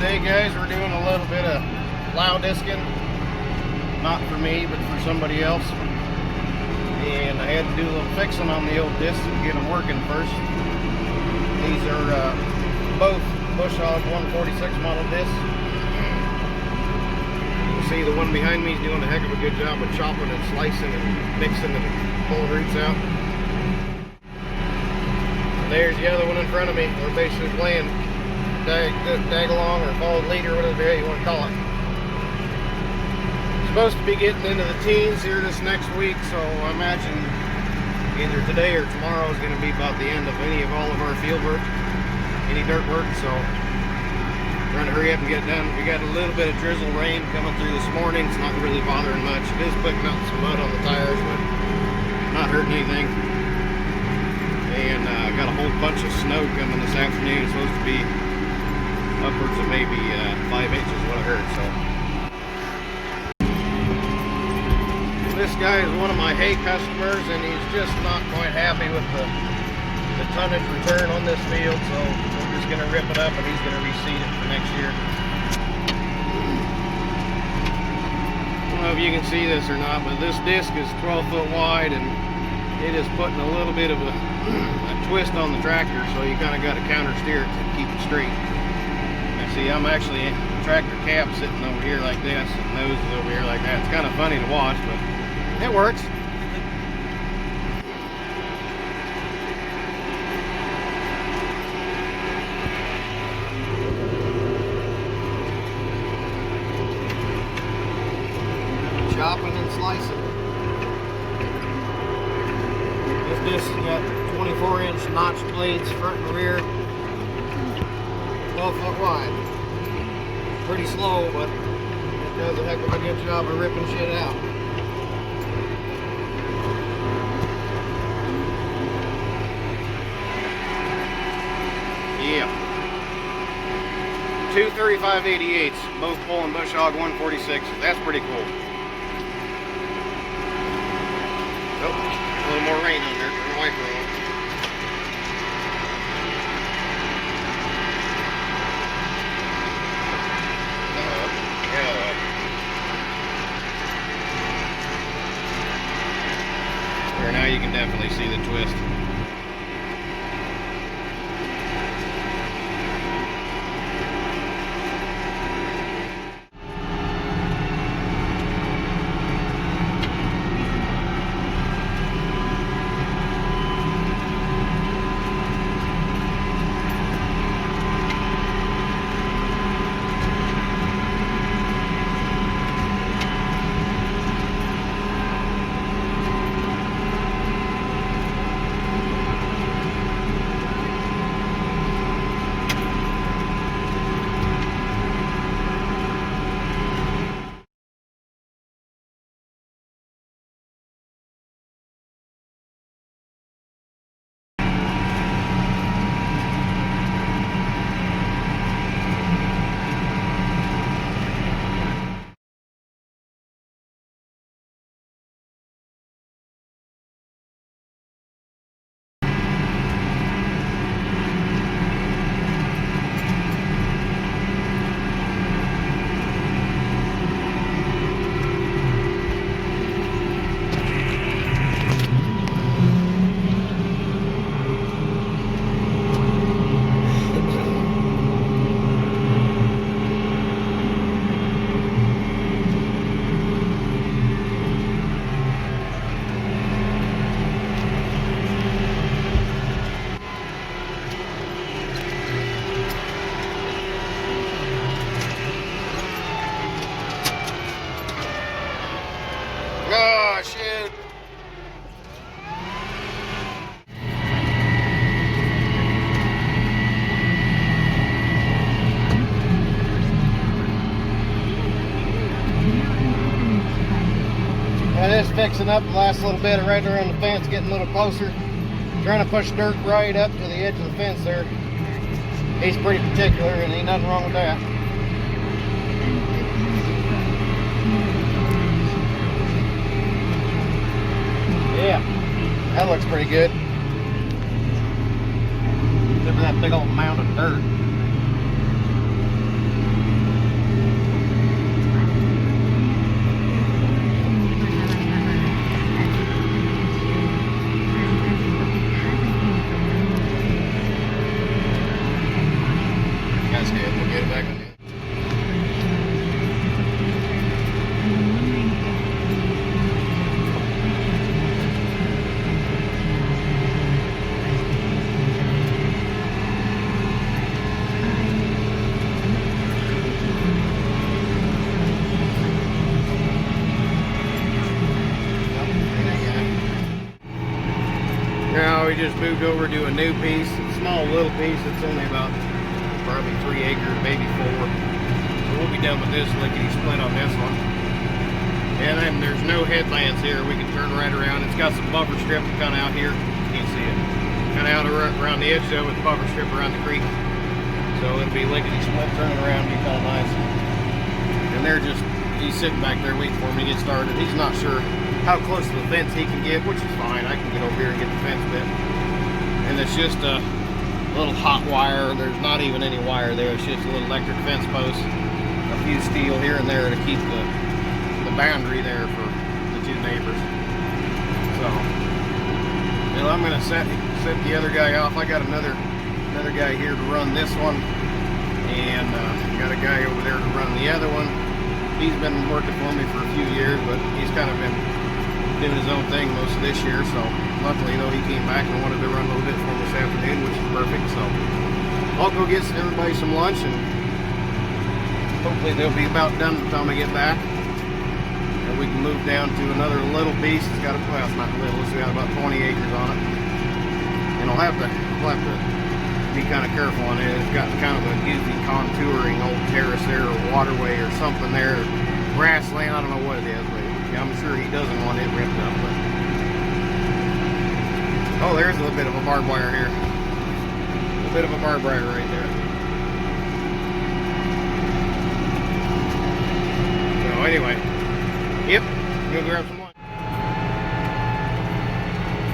Today, guys, we're doing a little bit of plow discing. Not for me, but for somebody else. And I had to do a little fixing on the old discs and get them working first. These are both Bush Hog 146 model discs. You can see the one behind me is doing a heck of a good job of chopping and slicing and mixing and pulling roots out. There's the other one in front of me. We're basically playing tag along or follow the leader, whatever you want to call it. Supposed to be getting into the teens here this next week, so I imagine either today or tomorrow is going to be about the end of all of our field work, any dirt work. So trying to hurry up and get it done. We got a little bit of drizzle rain coming through this morning. It's not really bothering much. It is picking up some mud on the tires, but not hurting anything. And I got a whole bunch of snow coming this afternoon. It's supposed to be upwards of maybe 5 inches, what I heard. So this guy is one of my hay customers, and he's just not quite happy with the tonnage return on this field. So we're just going to rip it up, and he's going to reseed it for next year. I don't know if you can see this or not, but this disc is 12 foot wide, and it is putting a little bit of a twist on the tractor, so you kind of got to counter steer it to keep it straight. And see, I'm actually tractor cap sitting over here like this, and nose is over here like that. It's kind of funny to watch, but it works. Chopping and slicing. This has got 24-inch notched blades front and rear, 12 foot wide. Pretty slow, but it does a heck of a good job of ripping shit out. Yeah. 2 35/88s, both pulling Bush Hog 146. That's pretty cool. Oh, a little more rain on there. Turn the wiper on. Here, now you can definitely see the twist. Oh, shoot. That is fixing up the last little bit right around the fence, getting a little closer. Trying to push dirt right up to the edge of the fence there. He's pretty particular, and ain't nothing wrong with that. Yeah, that looks pretty good. Except for that big old mound of dirt. that's good. We'll get it back on there. Now we just moved over to a new piece, a small little piece. It's only about probably 3 acres, maybe 4. So we'll be done with this lickety split on this one. And then there's no headlands here. We can turn right around. It's got some buffer strip kind of out here. You can see it. Kind of out around the edge though with the buffer strip around the creek. So it'll be lickety split, turning around, be kind of nice. And he's sitting back there waiting for me to get started. He's not sure how close to the fence he can get, which is fine. I can get over here and get the fence bit. And it's just a little hot wire. There's not even any wire there. It's just a little electric fence post, a few steel here and there to keep the boundary there for the 2 neighbors. So, you know, I'm gonna set the other guy off. I got another guy here to run this one, and got a guy over there to run the other one. He's been working for me for a few years, but he's kind of been doing his own thing most of this year. So luckily, though, he came back and wanted to run a little bit for me this afternoon, which is perfect. So I'll go get everybody some lunch, and hopefully they'll be about done by the time I get back. And we can move down to another little piece. It's got well, it's not little. It's got about 20 acres on it, and we'll have to be kind of careful on it. It's got kind of a goofy contouring old terrace there, or waterway or something there, grassland. I don't know what it is, but I'm sure he doesn't want it ripped up. But oh, there's a little bit of a barbed wire here. A little bit of a barbed wire right there. So anyway, yep, go grab some lunch.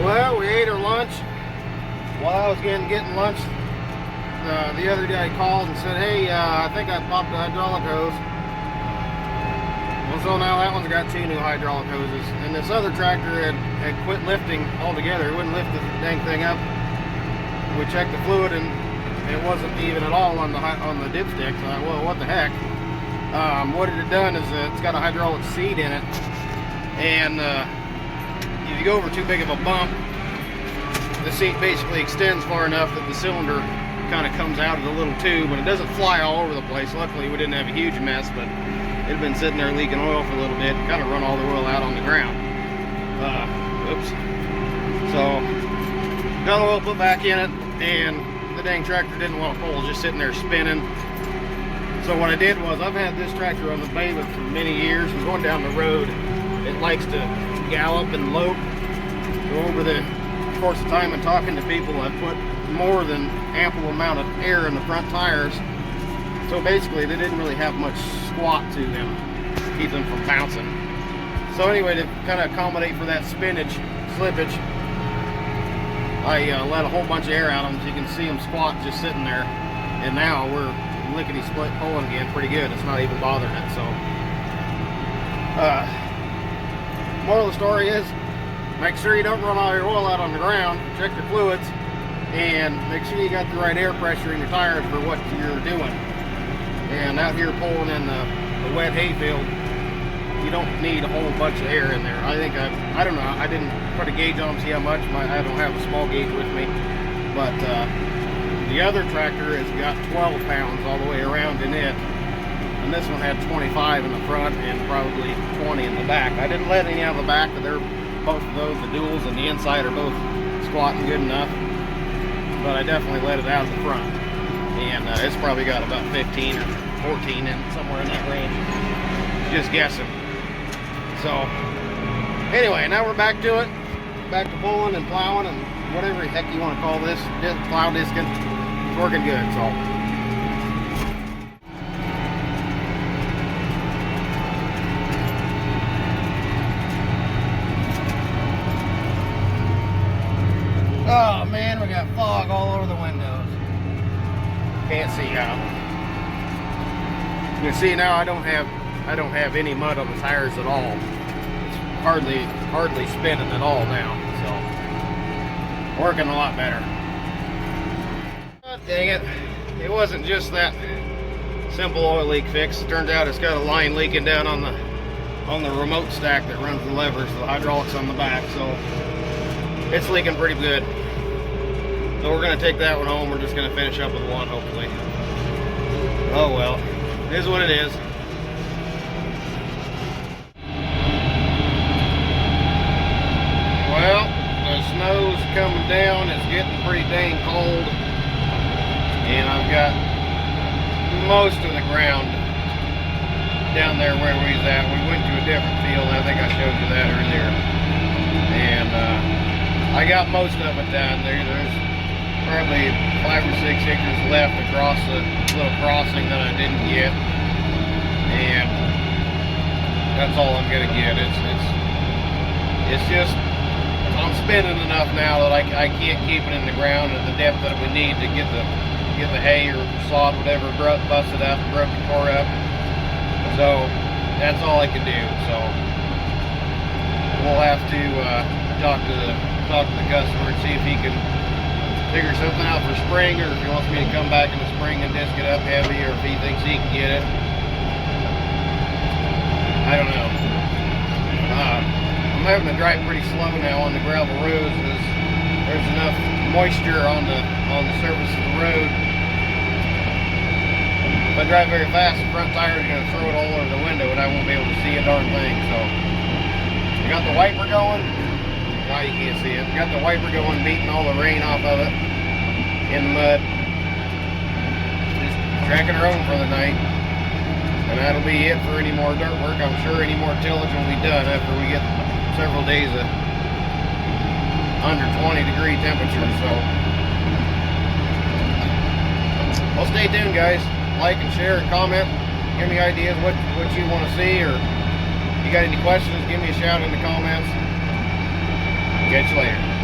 Well, we ate our lunch. While I was getting lunch, the other guy called and said, hey, I think I popped the hydraulic hose. Well, so now that one's got 2 new hydraulic hoses. And this other tractor had quit lifting altogether. It wouldn't lift the dang thing up. We checked the fluid and it wasn't even at all on the dipstick. So I thought, well, what the heck? What it had done is it's got a hydraulic seat in it. And if you go over too big of a bump, the seat basically extends far enough that the cylinder kind of comes out of the little tube, and it doesn't fly all over the place. Luckily, we didn't have a huge mess, but it had been sitting there leaking oil for a little bit, kind of run all the oil out on the ground. Oops. So, got oil put back in it, and the dang tractor didn't want to pull, just sitting there spinning. So what I did was, I've had this tractor on the pavement for many years, and going down the road, it likes to gallop and lope. So over the course of time and talking to people, I've put more than ample amount of air in the front tires. So basically, they didn't really have much squat to them, keep them from bouncing. So anyway, to kind of accommodate for that slippage, I let a whole bunch of air out of them, so you can see them squat just sitting there. And now we're lickety split pulling again pretty good. It's not even bothering it. So moral of the story is, make sure you don't run all your oil out on the ground. Check your fluids and make sure you got the right air pressure in your tires for what you're doing. And out here pulling in the wet hay field, you don't need a whole bunch of air in there. I think I don't know, I didn't put a gauge on to see how much. I don't have a small gauge with me, but the other tractor has got 12 pounds all the way around in it, and this one had 25 in the front and probably 20 in the back. I didn't let any out of the back, but they're both of those, the duals and the inside, are both squatting good enough, but I definitely let it out of the front, and it's probably got about 15 or 14 in, somewhere in that range, just guessing. So anyway, now we're back to it, back to pulling and plowing and whatever the heck you want to call this, plow discing. It's working good. So oh man, we got fog all over the windows. Can't see how. You can see now I don't have any mud on the tires at all. It's hardly spinning at all now. So working a lot better. Oh, dang it. it wasn't just that simple oil leak fix. It turns out it's got a line leaking down on the remote stack that runs the levers, the hydraulics on the back, so it's leaking pretty good. So we're gonna take that one home. We're just gonna finish up with one, hopefully. Oh well, it is what it is. Well, the snow's coming down. It's getting pretty dang cold, and I've got most of the ground down there where we was at. We went to a different field. I think I showed you that earlier, and I got most of it down there. There's probably 5 or 6 acres left across the little crossing that I didn't get, and that's all I'm gonna get. It's just I'm spending enough now that I can't keep it in the ground at the depth that we need to get the hay or sod, whatever, busted up, broke and tore up. So that's all I can do. So we'll have to talk to the customer and see if he can figure something out for spring, or if he wants me to come back in the spring and disc it up heavy, or if he thinks he can get it. I don't know. I'm having to drive pretty slow now on the gravel roads because there's enough moisture on the surface of the road. If I drive very fast, the front tire is going to throw it all over the window and I won't be able to see a darn thing. So I got the wiper going. Now you can't see it. Got the wiper going, beating all the rain off of it in the mud. Just tracking her home for the night. And that'll be it for any more dirt work. I'm sure any more tillage will be done after we get several days of under 20-degree temperatures. So well, stay tuned, guys. Like and share and comment. Give me ideas what you want to see, or if you got any questions, give me a shout in the comments. Catch you later.